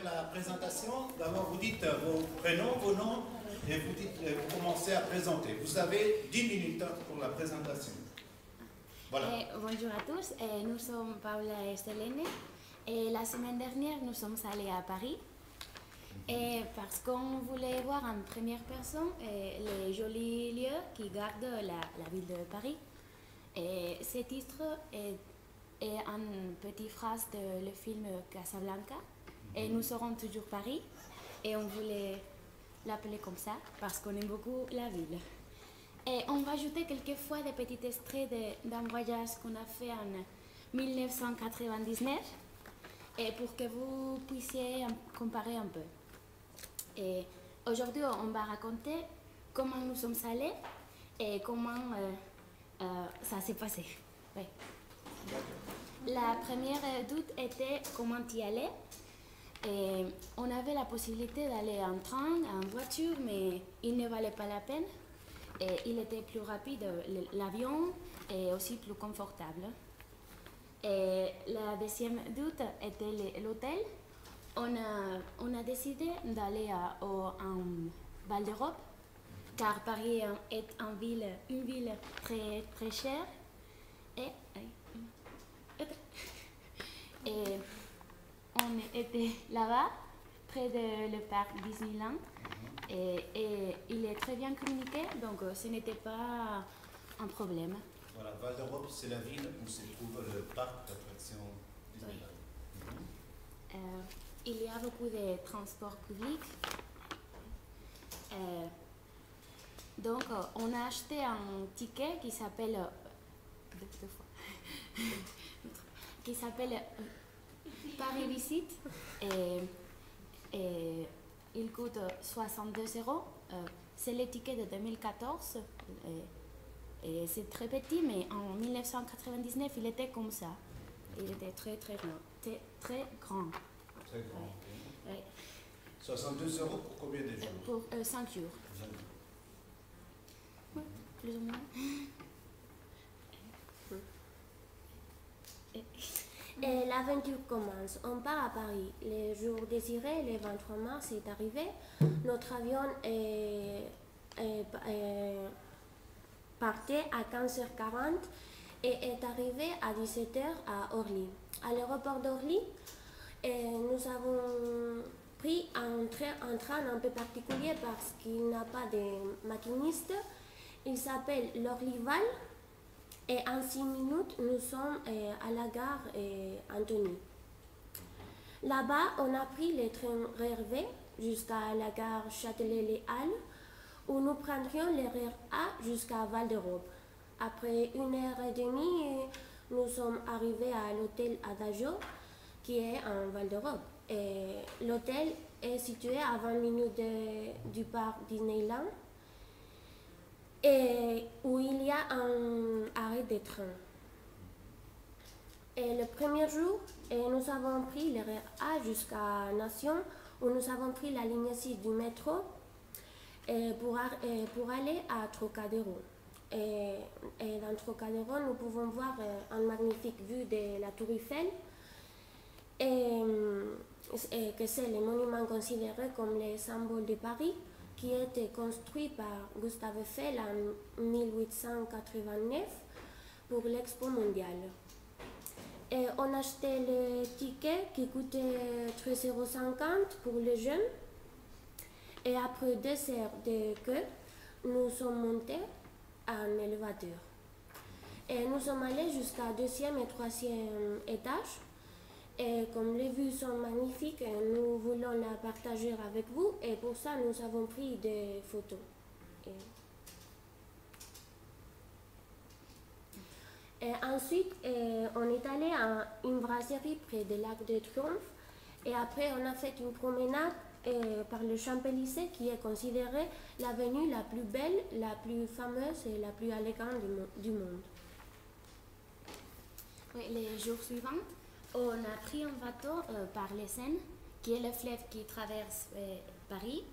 la présentation. D'abord, vous dites vos prénoms, vos noms, et vous commencez à présenter. Vous avez 10 minutes pour la présentation. Voilà. Bonjour à tous, nous sommes Paula et Selene. Et la semaine dernière, nous sommes allés à Paris. Et parce qu'on voulait voir en première personne les jolis lieux qui gardent la ville de Paris. Et ce titre est une petite phrase de le film Casablanca. Et nous serons toujours Paris. Et on voulait l'appeler comme ça parce qu'on aime beaucoup la ville. Et on va ajouter quelquefois des petits extraits d'un voyage qu'on a fait en 1999 et pour que vous puissiez comparer un peu. Et aujourd'hui, on va raconter comment nous sommes allés et comment ça s'est passé. Oui. La première doute était comment y aller. Et on avait la possibilité d'aller en train, en voiture, mais il ne valait pas la peine. Et il était plus rapide, l'avion, et aussi plus confortable. Et la deuxième doute était l'hôtel. On a décidé d'aller en Val d'Europe, car Paris est une ville très, très chère. Et on était là-bas, près de le parc Disneyland. Et il est très bien communiqué, donc ce n'était pas un problème. Voilà, Val d'Europe, c'est la ville où se trouve le parc d'attractions Disneyland. Oui. Il y a beaucoup de transports publics. Donc, on a acheté un ticket qui s'appelle Paris Visite. Et il coûte 62 €. C'est le ticket de 2014. Et c'est très petit, mais en 1999, il était comme ça. Il était très, très grand. Très grand. Très grand. Oui. Oui. 62 € pour combien de jours? Pour 5 jours. Oui, plus ou moins. Et l'aventure commence. On part à Paris. Le jour désiré, le 23 mars, est arrivé. Notre avion partait à 15h40 et est arrivé à 17h à Orly. À l'aéroport d'Orly, nous avons pris un train un peu particulier parce qu'il n'a pas de maquiniste. Il s'appelle l'Orlyval. Et en 6 minutes, nous sommes à la gare Antony. Là-bas, on a pris le train RER jusqu'à la gare Châtelet-Les-Halles, où nous prendrions le RER A jusqu'à Val d'Europe. Après 1h30, nous sommes arrivés à l'hôtel Adagio, qui est en Val d'Europe. L'hôtel est situé à 20 minutes du parc Disneyland, et où il y a un arrêt de train. Et le premier jour, nous avons pris le RER A jusqu'à Nation, où nous avons pris la ligne 6 du métro pour aller à Trocadéro. Et dans Trocadéro, nous pouvons voir une magnifique vue de la Tour Eiffel, et que c'est le monument considéré comme le symbole de Paris, qui a été construit par Gustave Eiffel en 1889 pour l'Expo mondiale. Et on a acheté le ticket qui coûtait 13,50 € pour les jeunes. Et après 2 heures de queue, nous sommes montés en élévateur. Et nous sommes allés jusqu'à 2e et 3e étage. Et comme les vues sont magnifiques, nous voulons la partager avec vous et pour ça nous avons pris des photos. Et ensuite, on est allé à une brasserie près de l'Arc de Triomphe et après on a fait une promenade par le Champs-Élysées qui est considérée l'avenue la plus belle, la plus fameuse et la plus élégante du monde. Oui, les jours suivants, on a pris un bateau par les Seine, qui est le fleuve qui traverse Paris,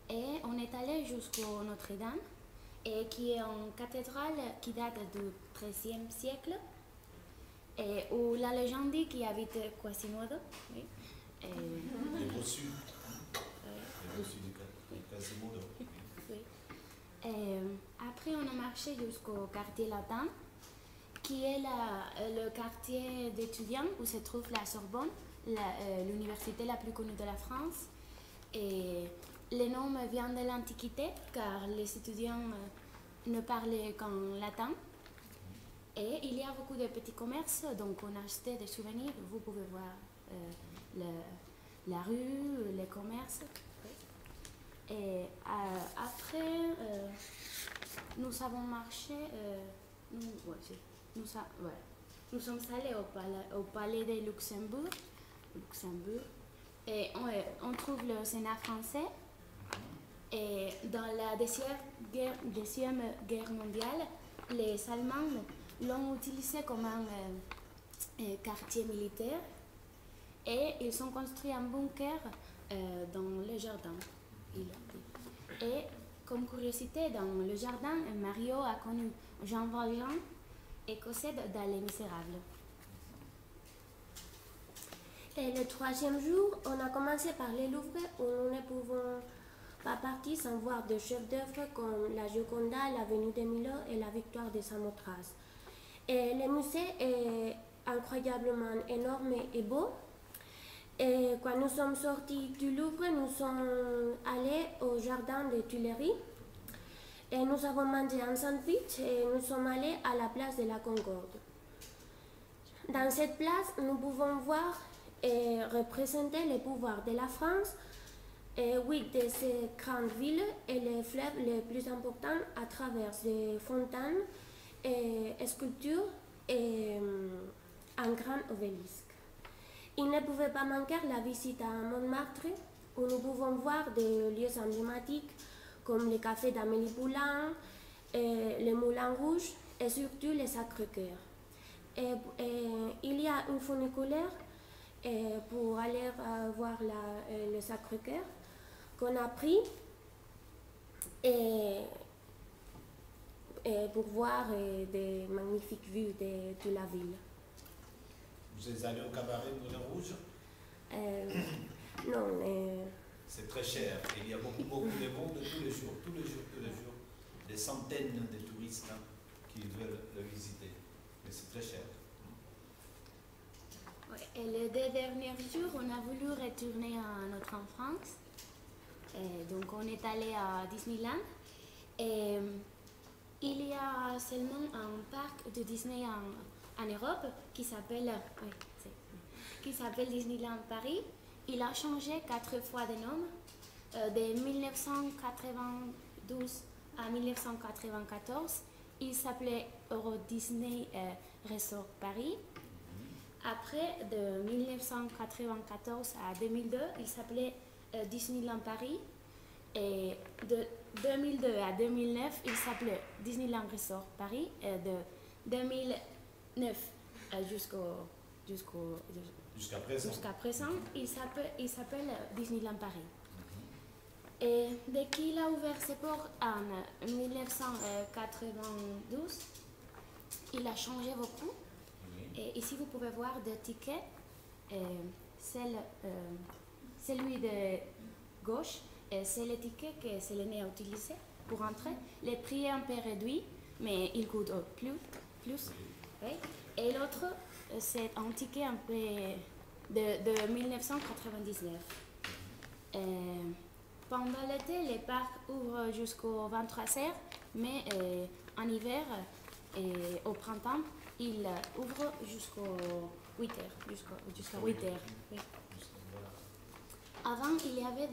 et on est allé jusqu'au Notre-Dame, et qui est une cathédrale qui date du XIIIe siècle, et où la légende dit qu'il habite Quasimodo. Oui. Les reçus. Les reçus du Quasimodo. Oui. Après, on a marché jusqu'au quartier latin, qui est le quartier d'étudiants où se trouve la Sorbonne, l'université la plus connue de la France. Et le nom vient de l'Antiquité, car les étudiants ne parlaient qu'en latin. Et il y a beaucoup de petits commerces, donc on a acheté des souvenirs. Vous pouvez voir la rue, les commerces. Et après, nous avons marché, nous sommes allés au palais de Luxembourg. Et on trouve le Sénat français. Et dans la Deuxième Guerre mondiale, les Allemands l'ont utilisé comme un quartier militaire. Et ils ont construit un bunker dans le jardin. Et comme curiosité, dans le jardin, Mario a connu Jean Valjean et Cosette dans Les Misérables. Et le troisième jour, on a commencé par les Louvres où nous ne pouvons pas partir sans voir des chefs-d'œuvre comme la Gioconda, la Venue de Milo et la Victoire de Samothrace. Et le musée est incroyablement énorme et beau. Et quand nous sommes sortis du Louvre, nous sommes allés au jardin des Tuileries. Et nous avons mangé un sandwich et nous sommes allés à la place de la Concorde. Dans cette place, nous pouvons voir et représenter les pouvoirs de la France, et 8 de ces grandes villes et les fleuves les plus importants à travers des fontaines, et sculptures et un grand obélisque. Il ne pouvait pas manquer la visite à Montmartre, où nous pouvons voir des lieux emblématiques comme le café d'Amélie Poulain, le Moulin Rouge et surtout le Sacré-Cœur. Et il y a une funiculaire pour aller voir le Sacré-Cœur qu'on a pris et pour voir des magnifiques vues de toute la ville. Vous êtes allé au cabaret Moulin Rouge? Non. C'est très cher. Il y a beaucoup de monde tous les jours. Des centaines de touristes qui veulent le visiter. Mais c'est très cher. Et les 2 derniers jours, on a voulu retourner à notre enfance. Donc on est allé à Disneyland. Et il y a seulement un parc de Disney en Europe qui s'appelle Disneyland Paris. Il a changé 4 fois de nom. De 1992 à 1994, il s'appelait Euro Disney Resort Paris. Après, de 1994 à 2002, il s'appelait Disneyland Paris. Et de 2002 à 2009, il s'appelait Disneyland Resort Paris. Et de 2009 jusqu'à présent, il s'appelle Disneyland Paris. Et dès qu'il a ouvert ses portes en 1992, il a changé beaucoup. Et ici, vous pouvez voir des tickets. Celui de gauche, c'est le ticket que Selene a utilisé pour entrer. Le prix est un peu réduit, mais il coûte plus. Oui. Et l'autre, c'est un ticket un peu de 1999. Pendant l'été, les parcs ouvrent jusqu'au 23h, mais en hiver et au printemps, ils ouvrent jusqu'au 8h. Jusqu'à 8h. Oui. Avant, il y avait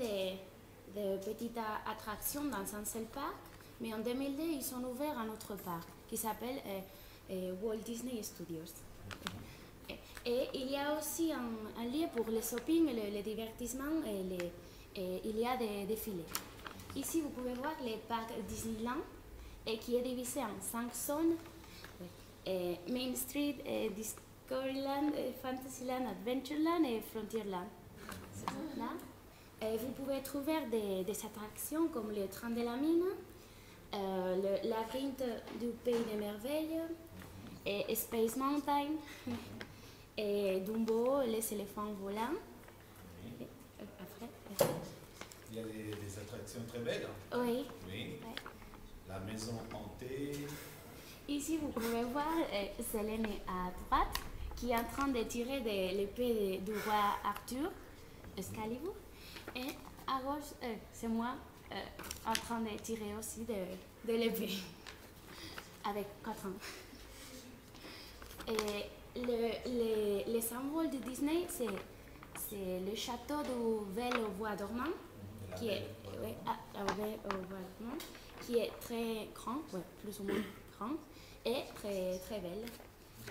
des petites attractions dans un seul parc, mais en 2002, ils ont ouvert un autre parc qui s'appelle Walt Disney Studios. Et il y a aussi un lieu pour le shopping, le divertissement et il y a des défilés. Ici, vous pouvez voir le parc Disneyland qui est divisé en 5 zones. Main Street, Discoveryland, Fantasyland, Adventureland et Frontierland. Là. Vous pouvez trouver des attractions comme le train de la mine, le labyrinthe du pays des merveilles, et Space Mountain, et Dumbo, les éléphants volants. Il y a des attractions très belles. Oui. Oui. Ouais. La maison hantée. Ici, vous pouvez voir Selene à droite qui est en train de tirer de l'épée du roi Arthur, Excalibur. Et à gauche, c'est moi en train de tirer aussi de l'épée avec 4 ans. Et les symboles de Disney, c'est le château du Belle au bois dormant, qui est, qui est très grand, ouais, plus ou moins grand, et très, très belle.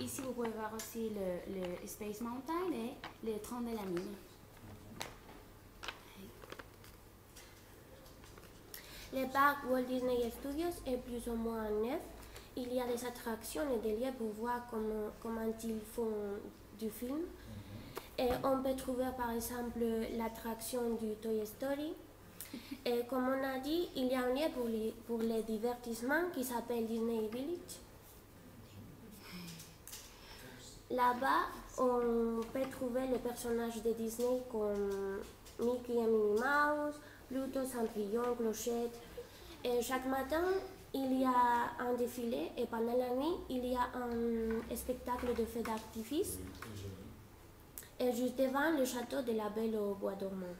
Ici, vous pouvez voir aussi le Space Mountain et le train de la mine. Le parc Walt Disney Studios est plus ou moins neuf. Il y a des attractions et des lieux pour voir comment ils font du film. Et on peut trouver par exemple l'attraction du Toy Story. Et comme on a dit, il y a un lieu pour les divertissements qui s'appelle Disney Village. Là-bas, on peut trouver les personnages de Disney comme Mickey et Minnie Mouse, Pluto, Cendrillon, Clochette. Et chaque matin, il y a un défilé et pendant la nuit, il y a un spectacle de feux d'artifice. Et juste devant le château de la Belle au bois dormant.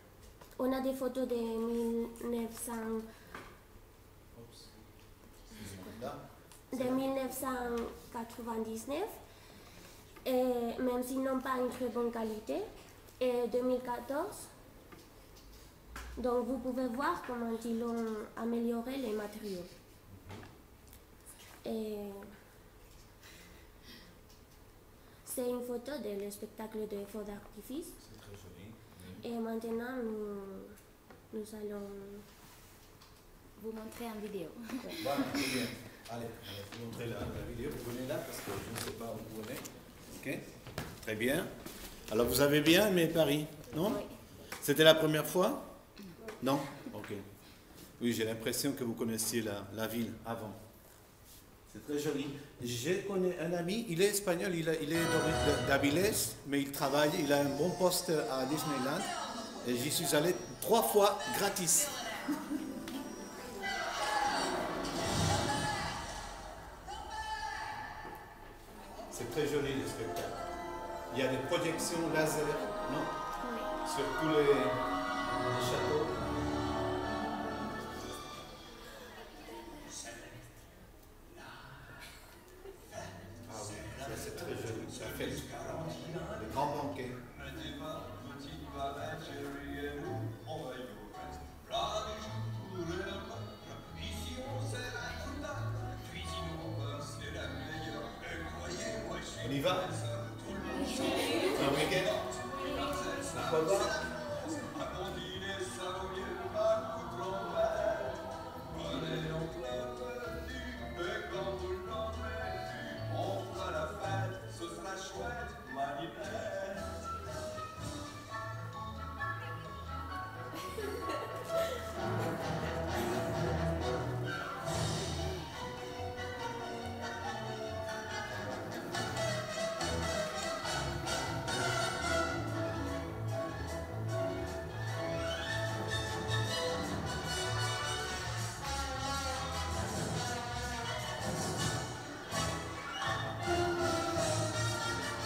On a des photos de 1999, et même s'ils n'ont pas une très bonne qualité, et 2014. Donc vous pouvez voir comment ils ont amélioré les matériaux. Et c'est une photo du spectacle de feux d'artifice. C'est très joli. Et maintenant, nous allons Vous montrer en vidéo. Voilà, très bien. Allez, vous montrez la vidéo. Vous venez là parce que je ne sais pas où vous venez. Ok, très bien. Alors vous avez bien aimé Paris, non? Oui. C'était la première fois? Non? Ok. Oui, j'ai l'impression que vous connaissiez la ville avant. C'est très joli. Je connais un ami, il est espagnol, il est d'Avilés, mais il travaille, il a un bon poste à Disneyland. Et j'y suis allé 3 fois gratis. C'est très joli le spectacle. Il y a des projections laser, non? Oui. Sur tous les châteaux. Ah oui, ça c'est très joli. Ça fait le grand banquet. On y va? Un week-end? Pourquoi pas?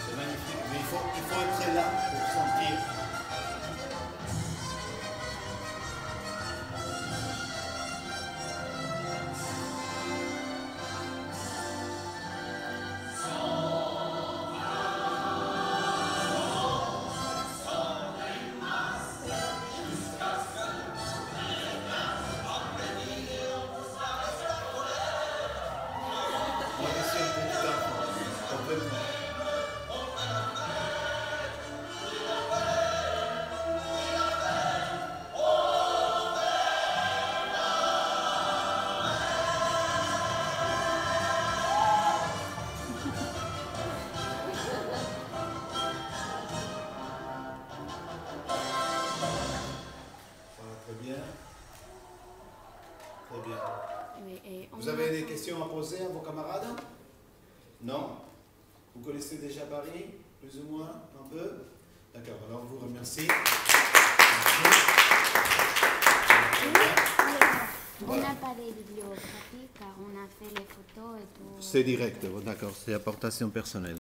C'est magnifique, mais il faut être là pour sentir. Moi, je suis un petit enfant, complètement. Voilà, très bien. Très bien. Oui, et on Vous avez des questions à poser à vos camarades? Non? Vous connaissez déjà Paris, plus ou moins, un peu? D'accord, alors on vous remercie. Merci. pas de bibliographie car on a fait les photos et tout. C'est direct, d'accord, c'est apportation personnelle.